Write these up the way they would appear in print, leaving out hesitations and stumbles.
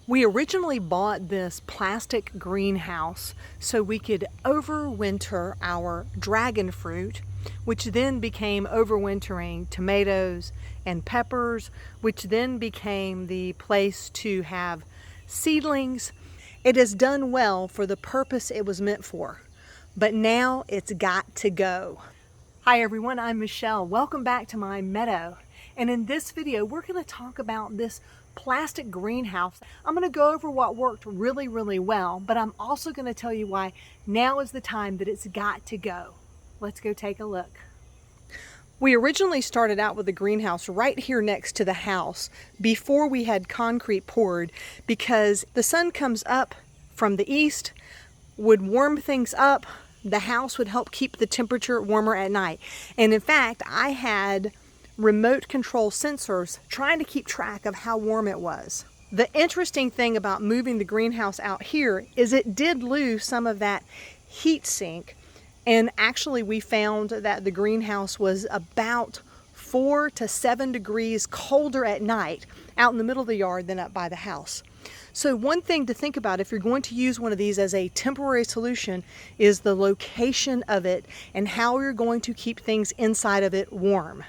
We originally bought this plastic greenhouse so we could overwinter our dragon fruit, which then became overwintering tomatoes and peppers, which then became the place to have seedlings. It has done well for the purpose it was meant for, but now it's got to go. Hi everyone, I'm Michelle. Welcome back to my meadow. And in this video, we're going to talk about this plastic greenhouse. I'm going to go over what worked really well, but I'm also going to tell you why now is the time that it's got to go. Let's go take a look. We originally started out with the greenhouse right here next to the house before we had concrete poured, because the sun comes up from the east, would warm things up. The house would help keep the temperature warmer at night. And in fact, I had remote control sensors trying to keep track of how warm it was. The interesting thing about moving the greenhouse out here is it did lose some of that heat sink, and actually we found that the greenhouse was about 4 to 7 degrees colder at night out in the middle of the yard than up by the house. So one thing to think about if you're going to use one of these as a temporary solution is the location of it and how you're going to keep things inside of it warm.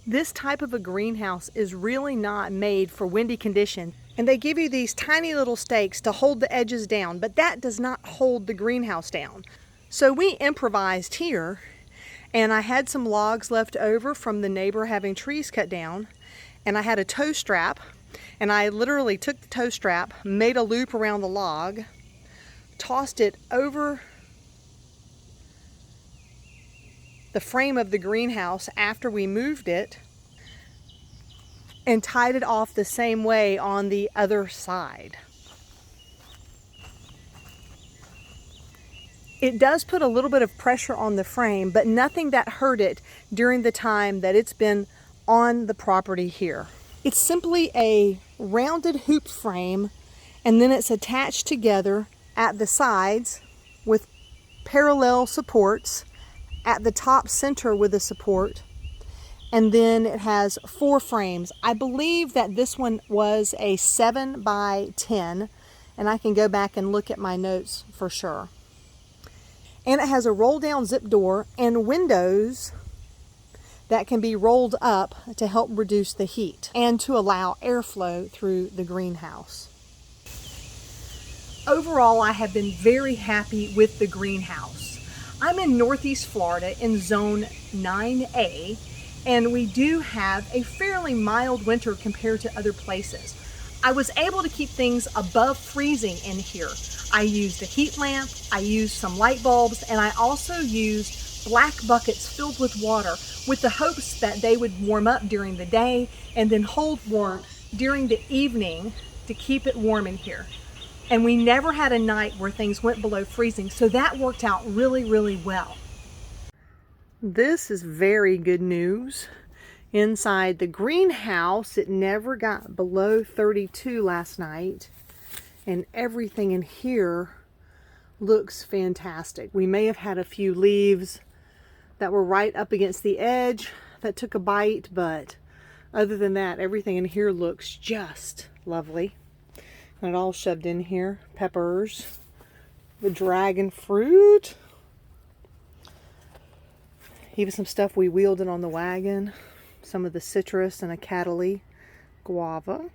This type of a greenhouse is really not made for windy conditions, and they give you these tiny little stakes to hold the edges down, but that does not hold the greenhouse down. So we improvised here, and I had some logs left over from the neighbor having trees cut down, and I had a tow strap, and I literally took the tow strap, made a loop around the log, tossed it over the frame of the greenhouse after we moved it, and tied it off the same way on the other side. It does put a little bit of pressure on the frame, but nothing that hurt it during the time that it's been on the property here. It's simply a rounded hoop frame, and then it's attached together at the sides with parallel supports, at the top center with a support, and then it has 4 frames. I believe that this one was a 7 by 10, and I can go back and look at my notes for sure. And it has a roll down zip door and windows that can be rolled up to help reduce the heat and to allow airflow through the greenhouse. Overall, I have been very happy with the greenhouse. I'm in Northeast Florida in zone 9A, and we do have a fairly mild winter compared to other places. I was able to keep things above freezing in here. I used a heat lamp, I used some light bulbs, and I also used black buckets filled with water with the hopes that they would warm up during the day and then hold warmth during the evening to keep it warm in here. And we never had a night where things went below freezing, so that worked out really well. This is very good news. Inside the greenhouse, it never got below 32 last night, and everything in here looks fantastic. We may have had a few leaves that were right up against the edge that took a bite, but other than that, everything in here looks just lovely. And it all shoved in here. Peppers, the dragon fruit, even some stuff we wheeled in on the wagon, some of the citrus and a cataly guava.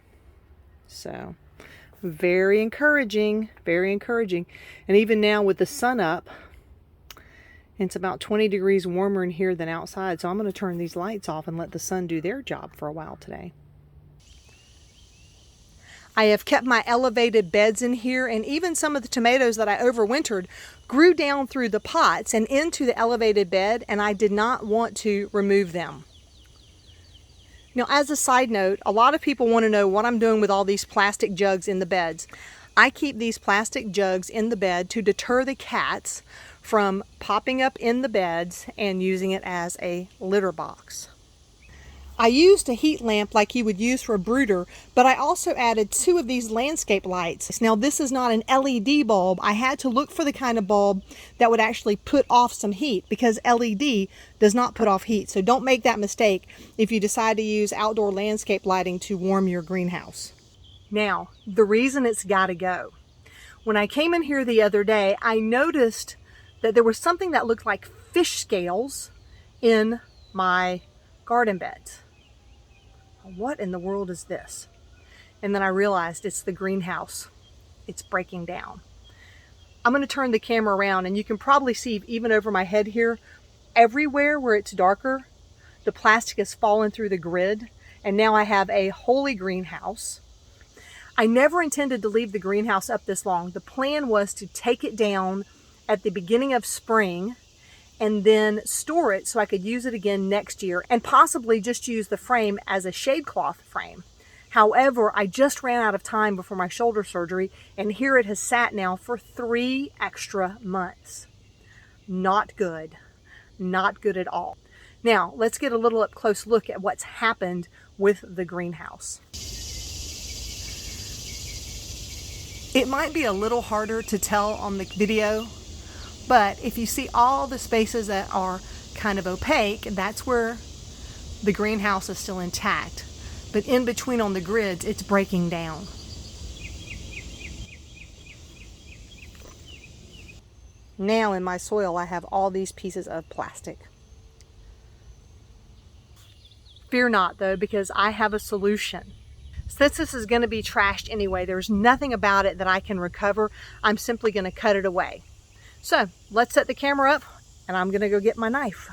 So very encouraging, very encouraging. And even now with the sun up, it's about 20 degrees warmer in here than outside. So I'm going to turn these lights off and let the sun do their job for a while today. I have kept my elevated beds in here, and even some of the tomatoes that I overwintered grew down through the pots and into the elevated bed, and I did not want to remove them. Now, as a side note, a lot of people want to know what I'm doing with all these plastic jugs in the beds. I keep these plastic jugs in the bed to deter the cats from popping up in the beds and using it as a litter box. I used a heat lamp like you would use for a brooder, but I also added 2 of these landscape lights. Now, this is not an LED bulb. I had to look for the kind of bulb that would actually put off some heat, because LED does not put off heat. So don't make that mistake if you decide to use outdoor landscape lighting to warm your greenhouse. Now, the reason it's got to go. When I came in here the other day, I noticed that there was something that looked like fish scales in my garden beds. What in the world is this? And then I realized it's the greenhouse. It's breaking down. I'm going to turn the camera around and you can probably see even over my head here, everywhere where it's darker, the plastic has fallen through the grid, and now I have a holy greenhouse. I never intended to leave the greenhouse up this long. The plan was to take it down at the beginning of spring and then store it so I could use it again next year and possibly just use the frame as a shade cloth frame. However, I just ran out of time before my shoulder surgery, and here it has sat now for 3 extra months. Not good. Not good at all. Now, let's get a little up close look at what's happened with the greenhouse. It might be a little harder to tell on the video, but if you see all the spaces that are kind of opaque, that's where the greenhouse is still intact. But in between on the grids, it's breaking down. Now in my soil, I have all these pieces of plastic. Fear not though, because I have a solution. Since this is going to be trashed anyway, there's nothing about it that I can recover. I'm simply going to cut it away. So let's set the camera up and I'm going to go get my knife.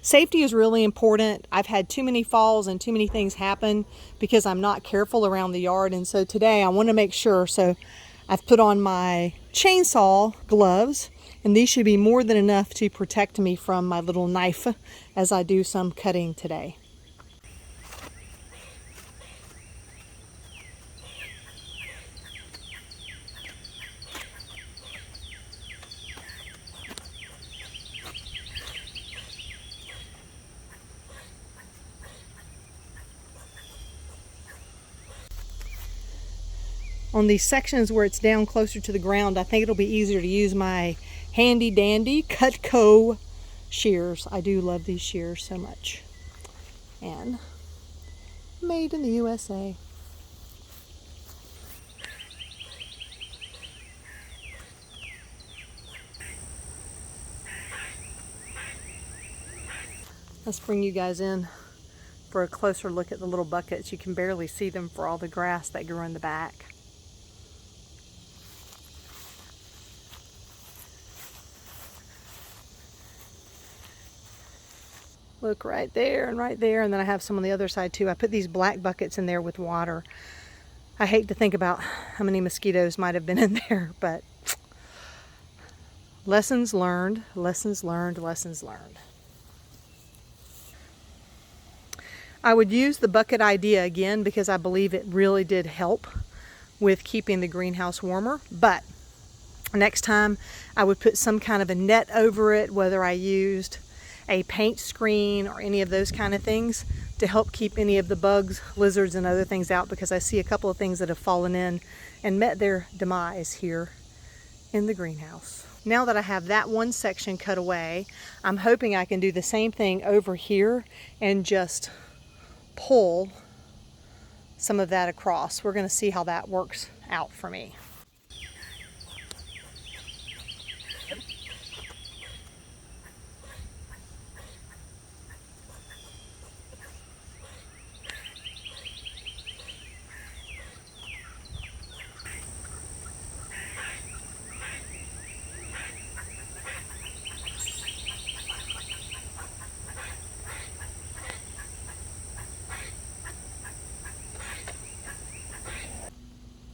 Safety is really important. I've had too many falls and too many things happen because I'm not careful around the yard. And so today I want to make sure. So I've put on my chainsaw gloves, and these should be more than enough to protect me from my little knife as I do some cutting today. On these sections where it's down closer to the ground, I think it'll be easier to use my handy dandy Cutco shears. I do love these shears so much. And made in the USA. Let's bring you guys in for a closer look at the little buckets. You can barely see them for all the grass that grew in the back. Look right there, and then I have some on the other side too. I put these black buckets in there with water. I hate to think about how many mosquitoes might have been in there, but lessons learned, lessons learned, lessons learned. I would use the bucket idea again because I believe it really did help with keeping the greenhouse warmer, but next time I would put some kind of a net over it, whether I used a paint screen or any of those kind of things to help keep any of the bugs, lizards, and other things out, because I see a couple of things that have fallen in and met their demise here in the greenhouse. Now that I have that one section cut away, I'm hoping I can do the same thing over here and just pull some of that across. We're going to see how that works out for me.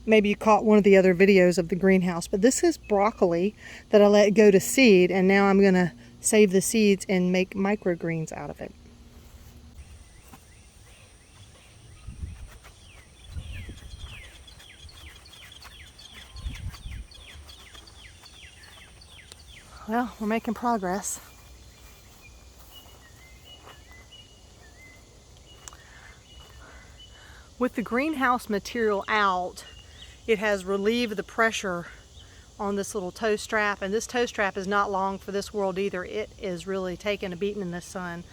Maybe you caught one of the other videos of the greenhouse, but this is broccoli that I let go to seed, and now I'm going to save the seeds and make microgreens out of it. Well, we're making progress. With the greenhouse material out, it has relieved the pressure on this little toe strap, and this toe strap is not long for this world either. It is really taking a beating in the sun.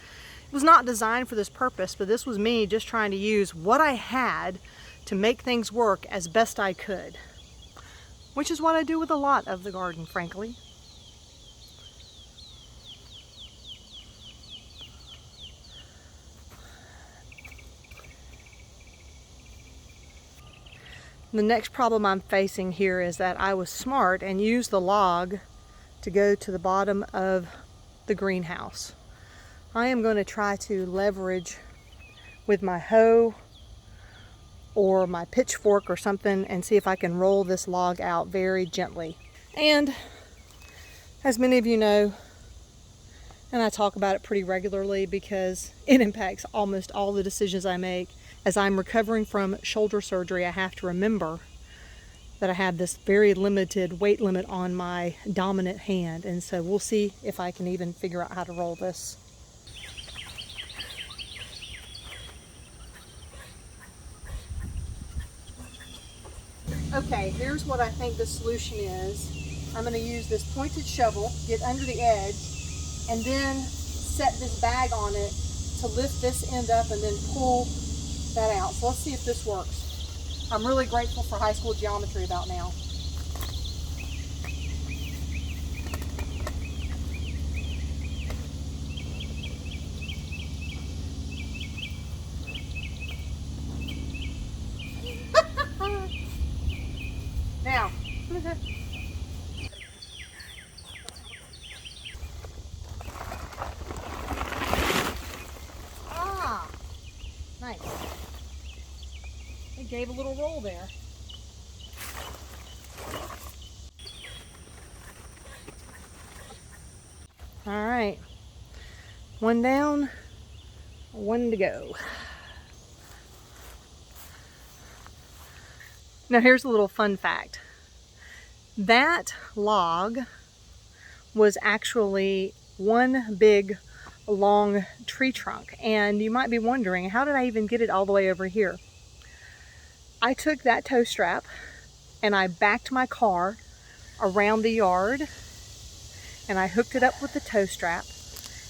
It was not designed for this purpose, but this was me just trying to use what I had to make things work as best I could, which is what I do with a lot of the garden, frankly. The next problem I'm facing here is that I was smart and used the log to go to the bottom of the greenhouse. I am going to try to leverage with my hoe or my pitchfork or something and see if I can roll this log out very gently. And as many of you know, and I talk about it pretty regularly because it impacts almost all the decisions I make. As I'm recovering from shoulder surgery, I have to remember that I have this very limited weight limit on my dominant hand, and so we'll see if I can even figure out how to roll this. Okay, here's what I think the solution is. I'm going to use this pointed shovel, get under the edge, and then set this bag on it to lift this end up and then pull that out. So let's see if this works. I'm really grateful for high school geometry about now. Now. Nice. It gave a little roll there. All right. One down, one to go. Now here's a little fun fact. That log was actually one big long tree trunk, and you might be wondering, how did I even get it all the way over here? I took that tow strap and I backed my car around the yard and I hooked it up with the tow strap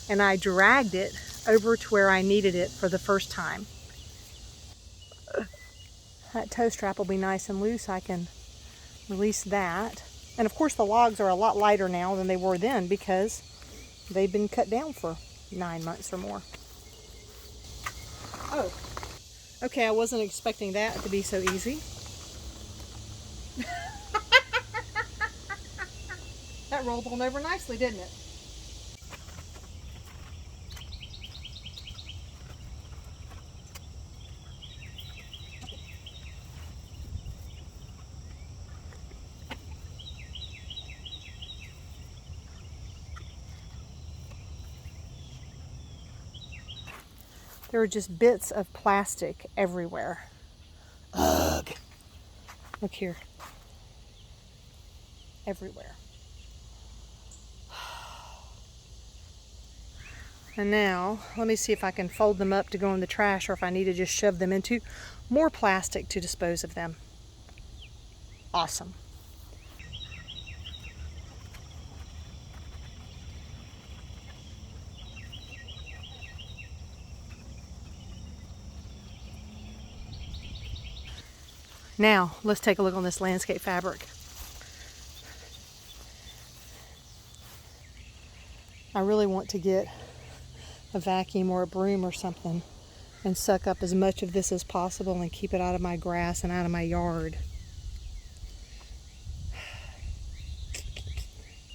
and I dragged it over to where I needed it for the first time. That tow strap will be nice and loose. I can release that. And of course the logs are a lot lighter now than they were then because they've been cut down for 9 months or more. Oh, okay, I wasn't expecting that to be so easy. That rolled on over nicely, didn't it? There are just bits of plastic everywhere. Ugh. Look here. Everywhere. And now, let me see if I can fold them up to go in the trash or if I need to just shove them into more plastic to dispose of them. Awesome. Now, let's take a look on this landscape fabric. I really want to get a vacuum or a broom or something and suck up as much of this as possible and keep it out of my grass and out of my yard.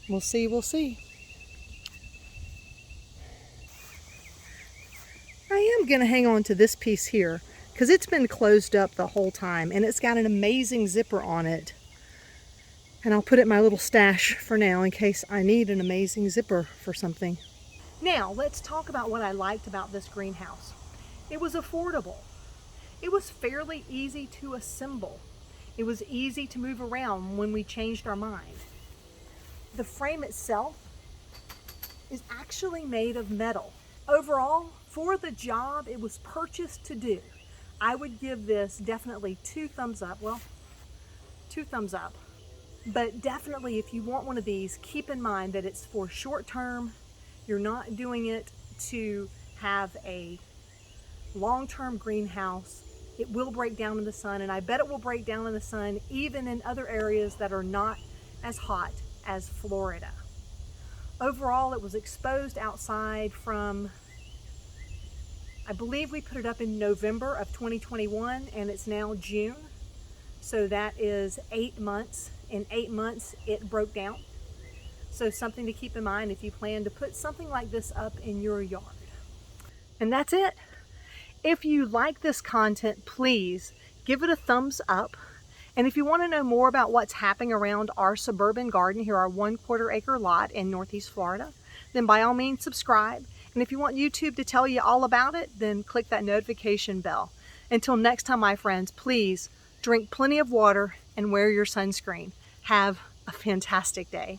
We'll see, we'll see. I am going to hang on to this piece here because it's been closed up the whole time and it's got an amazing zipper on it. And I'll put it in my little stash for now in case I need an amazing zipper for something. Now, let's talk about what I liked about this greenhouse. It was affordable. It was fairly easy to assemble. It was easy to move around when we changed our mind. The frame itself is actually made of metal. Overall, for the job it was purchased to do, I would give this definitely 2 thumbs up. Well, 2 thumbs up. But definitely if you want one of these, keep in mind that it's for short term. You're not doing it to have a long-term greenhouse it will break down in the sun, and I bet it will break down in the sun even in other areas that are not as hot as Florida. Overall, it was exposed outside from, I believe we put it up in November of 2021, and it's now June. So that is 8 months. In 8 months, it broke down. So something to keep in mind if you plan to put something like this up in your yard. And that's it. If you like this content, please give it a thumbs up. And if you want to know more about what's happening around our suburban garden, here, our 1/4 acre lot in Northeast Florida, then by all means subscribe. And if you want YouTube to tell you all about it, then click that notification bell. Until next time, my friends, please drink plenty of water and wear your sunscreen. Have a fantastic day.